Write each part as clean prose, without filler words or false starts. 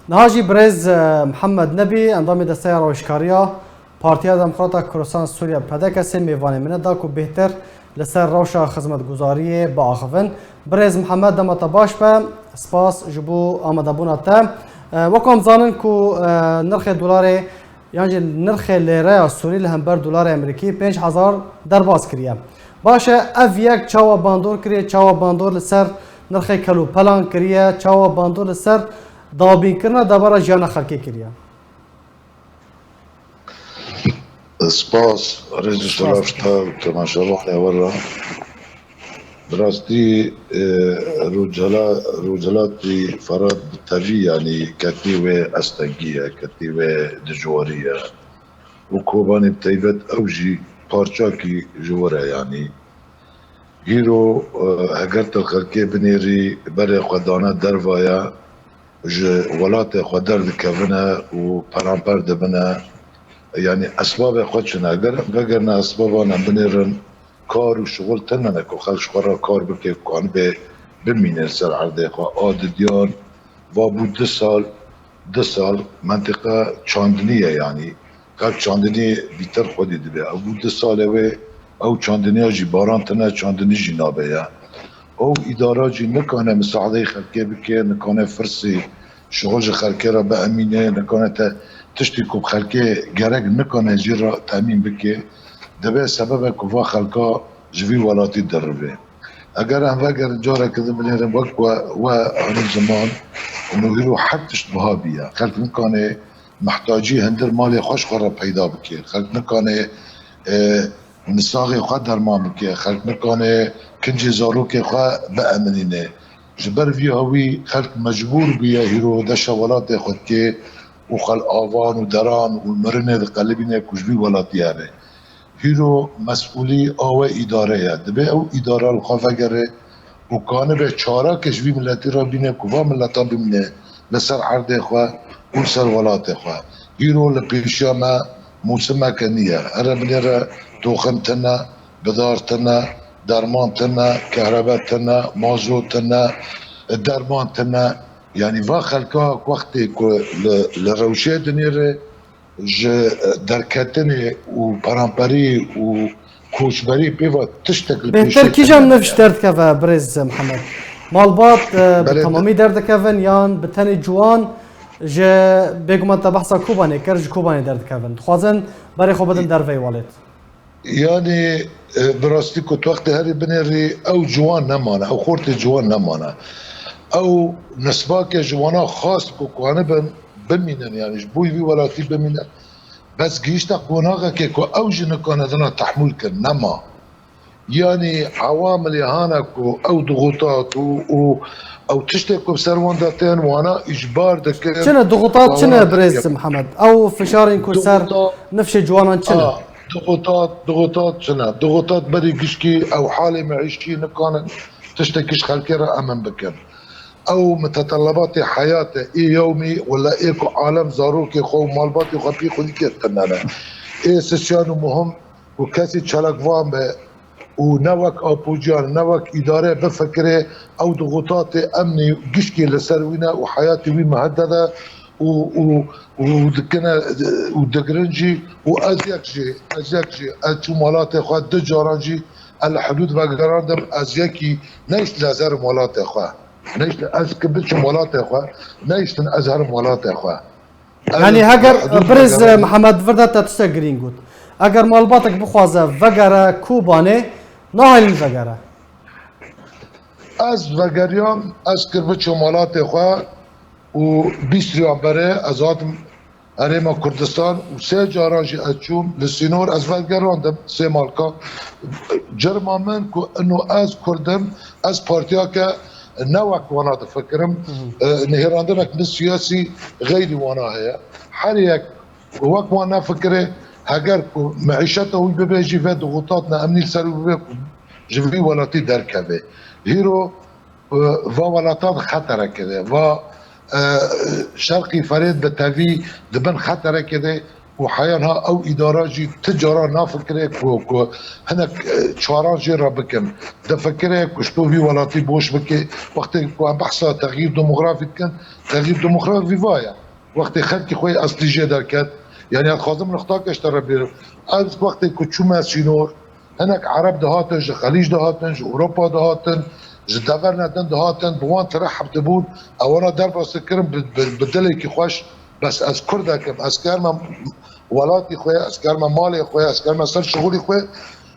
نهاجی برز محمد نبی اندام دسته روشکاریا پارتیا دموکراتا کردستان سوریه پدکسی میوان من دا کو بهتر لسر روشا خدمت گزاری با آخفن برز محمد دمتا باش به سپاس جبو آمده بونا تا وکم زانن کو نرخ دلار یعنی نرخ لیره سوری لهمبر دلار امریکی 5000 درباز کریه باشه اف یک چاوا باندور کریه چاوا باندور لسر نرخ کلو پلان کریه چاوا باندور لسر دابین کرنا دبارا جانا خلقی کریه سپاس رئیس سلافشتا تماشاروحنا ورا براستی رجالات فراد بالتالي يعني كتيبة أستنجية كتيبة دجوارية وكوباني بتيبت أوجي بارشاكي جورا يعني هيرو هجرت الخلقية بنيري بري قدانا درفايا ولات قدر دكفنا وبارامبر دبنا يعني أسباب خدشنا أجرنا أسبابنا بنيرن کار و شغل تنها که خالش خورا کار بکه کان به بمینه سر عرضه خواه دیان و بود دو سال منطقه چاندنیه یعنی که چاندنی بیتر خودی دبه او بود 2 ساله و او چاندنی جی باران تنها چاندنی جی نابه یا او اداره جی نکانه مساعده خلقه بکه نکانه فرسی شغل جی خلقه را به امینه نکانه تشتی کب خلقه گرگ نکانه جی را تامین بکه دبه سبب كوفا خلقا جوي ولاتي دربه اگر هم اگر جاره كذا بنيرم وقت و عن الزمان انه يرو حتى اشتباه بيا خلق نكانه محتاجي هندر مالي خوش خرا پیدا بكير خلق نكانه نساغي خوا درمان بكير خلق نكانه كنجي زاروكي خوا بأمنينه جبر في هوي خلق مجبور بيا هيرو دشا ولاتي خود كي وخل آوان ودران والمرنه قلبينه كجبي ولاتي هبه هیرو مسئولی آوه اداره یاد دبه او اداره الخواه گره و کانه به چارا کشوی ملتی را بینه کوا ملتا بینه لسر عرض خواه و سر ولات خواه هیرو لپیشیا ما موسمه کنیه اره بینه را توخم تنه بدار تنه درمان تنه کهربا تنه مازو تنه درمان تنه یعنی وا خلقا وقتی که لروشه دنیره درکتنه و پرامپری و کوچبری پیوا تشتکل بهتر کیجان نفش درد که برز محمد مالبات به تمامی درد کهون یان به تن جوان جه بگومت بحثا کوبانه کرج کوبانه درد کهون خوازن برای خوب بدن در وی والد یعنی براستی که وقت هری بنری او جوان نمانه او خورت جوان نمانه او نسباک جوانا خاص کوکوانه بمینن يعني جبوي في ولاتي بمینن بس جيشتا قناغا كيكو اوجي نكون هذنا تحمل كنما يعني عوامل يهانكو او ضغوطات او تشتكوا بسرونداتين وانا اجبار دك شنو ضغوطات شنو برز محمد او فشار يكون صار نفس جوانا شنو ضغوطات شنو ضغوطات بدي كشكي او حالي معيشي نكون تشتكيش خلكيرا امن بكن او متطلبات حياته يومي ولا ايكو عالم زاروكي خو مالباتي خبي خدي كتنانا اي سيشانو مهم وكاسي تشالك فام ونوك ابوجان نوك اداره بفكره او ضغوطات امني قشكي لسروينا وحياتي وين مهدده ودكنا ودقرنجي وازيكجي اتشو مالاتي خو دجارانجي الحدود بقراندم ازيكي نيش لازر مالاتي خو نيش از كبتش مولات يا اخوان نيش ازهر مولات يا اخوان يعني هاجر برز محمد فردا تستقرين قلت اگر مالباتك بخوازه وگره کوبانه نهايل وگره از وگریام از كبتش مولات يا اخوان و 20 ريال بره از هاتم هريما كردستان و 3 جارانجي اتشوم للسينور از وگراندم 3 مالكا جرما من كو انه از كردم از بارتياكا نوك وانا تفكرم نهراندنك من السياسي غيري وانا هي حاليك وقت وانا فكره هاجر معيشته ويبيجي في ضغوطاتنا امني سرو جبري ولاتي دركبه هيرو ولاتات خطره كده شرقي فريد بتافي دبن خطره كده وحيانها او اداره جي تجاره نافكرك و هناك شوارع جي ربكن دفكرك وشتو في ولاتي بوش بكي وقت كو بحثا تغيير ديموغرافي كان تغيير ديموغرافي فايا وقت خلقي خوي اصلي جي دركات يعني خازم نختاك اشترى بير از وقت كو تشوما سينور هناك عرب دهاتن جي خليج دهاتن جي اوروبا دهاتن جي دافرنا دهاتن بوان ترحب تبون اولا درب سكرم بدلي كي خوش بس از كردكم از كرم ولاتي خويا از كرم مالي خويا از كرم سر شغولي خويا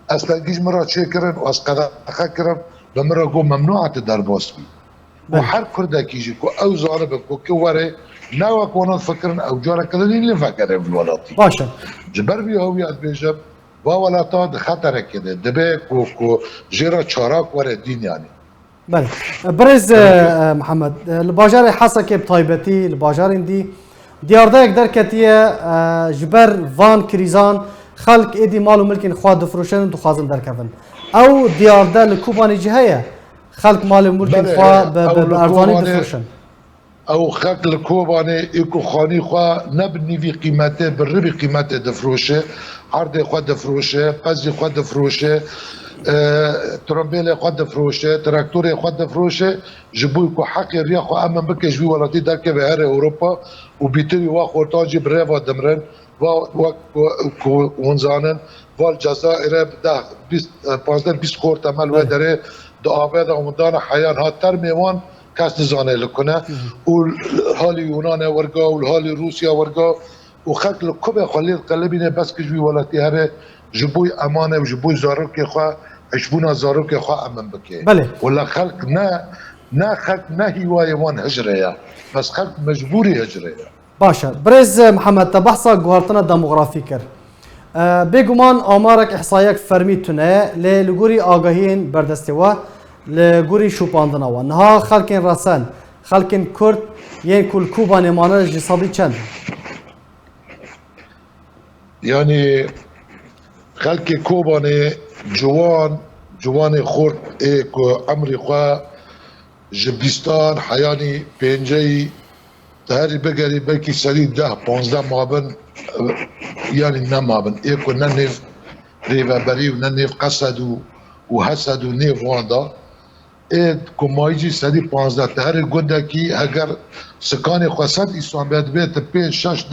از تنجيج مرة شكرن واز قدر خكرن بمرة جو ممنوعة الدرباس بي وحر كردك يجي كو او زاربك كو كوري ناوك وانا فكرن او جارك كذا اللي فكرن في الولاتي باشا جبر بي هوي از بيجب وولاتا خطر كده دبي كو جيرا چاراك ورا الدين يعني بله برز محمد الباجار حسك بطيبتي الباجار دي دیاردەیەک دەرکەتیە جبەر ڤان کریزان خەڵک ئێدی ماڵ و ملکین خوا دەفرۆشن و دخوازن دەرکەون ئەو دیاردە لە کوبانێکی هەیە خەڵک ماڵ و ملکین خوا بە ئەرزانی دەفرۆشن ئەو خەک لە کۆبانێ ئێکوخانی خوا نەبنیوی قیمەتێ بڕبی قیمەتێ دەفرۆشێ عەردێ خوا دەفرۆشێ پەزی خوا دەفرۆشێ ترمبيل خد فروشه تراكتور خد فروشه جبوي كو حق الريا خو اما بك جوي ولاتي دارك بهر اوروبا وبيتري وا خورتاجي بريفا دمرن وا كو ونزانن والجزائر بدا 15 خورت عمل ودره دعابه دا ومدان حيان هاتر ميوان كاس زانه لكنا والهالي يونان ورقا والهالي روسيا ورقا وخلق الكوبا خليل قلبينه بس كجوي ولاتي هره جبوي امانه وجبوي زاروك خو عشبونا زاروك خو امن بكي بله ولا خلق نا خلق نا هوايه وان هجريه بس خلق مجبوري هجريه باشا برز محمد تبحثا گوهرتنا دموغرافی کر بگومان آمارک احصایک فرمیتونه لگوری آگاهین بردستوا لگوری شوپاندنوا نها خلقین رسن خلقین کرد یه کل کوبان مانه جسابی چند يعني خلق كوباني جوان خورد ايكو عمري خوا جبستان حياني بينجي تهري بقري بلكي سريد 10-15 مابن يعني نمابن ايكو ننف ريفا بري وننف قصد وحسد ونيف واندا ايد كمايجي سريد 15 تهري قدكي اگر سكاني خواصد اسلام بيت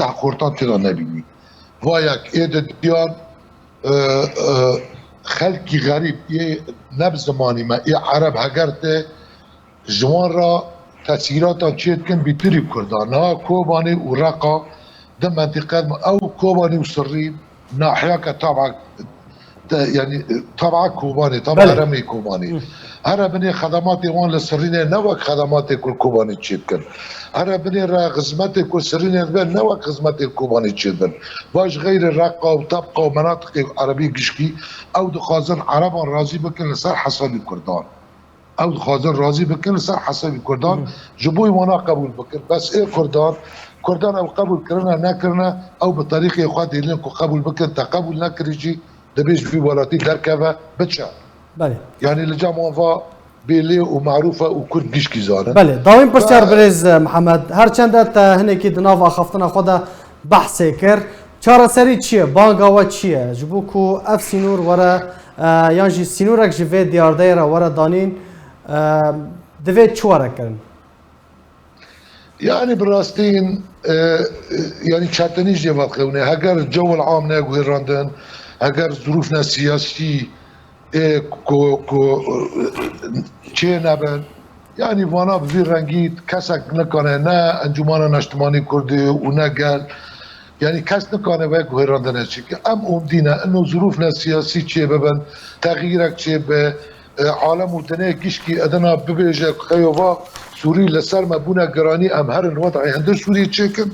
5-6 خورتان تلا نبيني وايك ايد ديان خلقی غریب یه نب زمانی ما یه عرب هگرته جوان را تأثیرات چیت کن بیتری کردن ها کوبانی و رقا ده منطقه او کوبانی و سری ناحیه که طبعا يعني طبعا كوباني طبعا رمي كوباني انا بني خدماتي وان لسرينه نوك خدماتي كل كوباني تشيكن انا بني غزمتي كل سرينه بين نوك غزمتي كوباني تشيكن باش غير الرقه وتبقى ومناطق عربيه قشكي او دخازن عرب راضي بكن لسر حسابي كردان او دخازن راضي بكن لسر حسابي كردان جبوي وانا قبول بكن بس ايه كردان او قبول كرنا نكرنا او بطريقه اخواتي لكم قبول بكن تقبل نكرجي دبيش في ولاتي دركبه بتشا بله يعني اللي جا موفا بيلي ومعروفه وكل قشكي زانه بله داوين بسيار برز محمد هر چند هنيكي دناف اخفتنا خدا بحث كر چارا سري چيه بانگاوا چيه جبوكو اف سينور ورا يانجي سينورك جوي ديارديرا ورا دانين دوي چوارا كرن يعني براستين يعني چاتنيش جواب خونه هگر الجو العام ناقوي راندن اگر ظروفنا السياسي چه نبن يعني وانا بفي رنگيت كسك نكانه نه انجمان اجتماعي كردي ونقل يعني كس نكانه ويك وهراندنه چيك ام امدينا انه ظروفنا السياسي چه ببن تغييرك چه به عالم ودنه كشكي ادنا ببيجه خيوفا سوري لسر مبونه گراني ام هر الوضع هندر سوري چيكن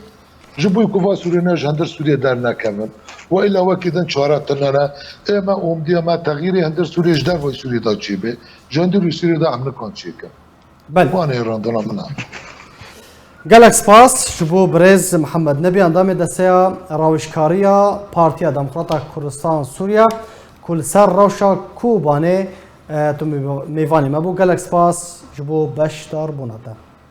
جبوي كوفا سوري نج هندر سوري در نكمل والا وكذا شهرات لنا اما امدي ما تغييري هندر سوري جدار و سوري دا چيبه جندر سوري دا عمل كان چيكن بله وانا يراندنا منا گلک سپاس شبو برز محمد نبی اندام دسیا راوشکاریا پارتیا دموکراتا کردستان سوریا کل سر روشا کوبانه تو میوانی مبو گلک سپاس شبو بشتار بوناتا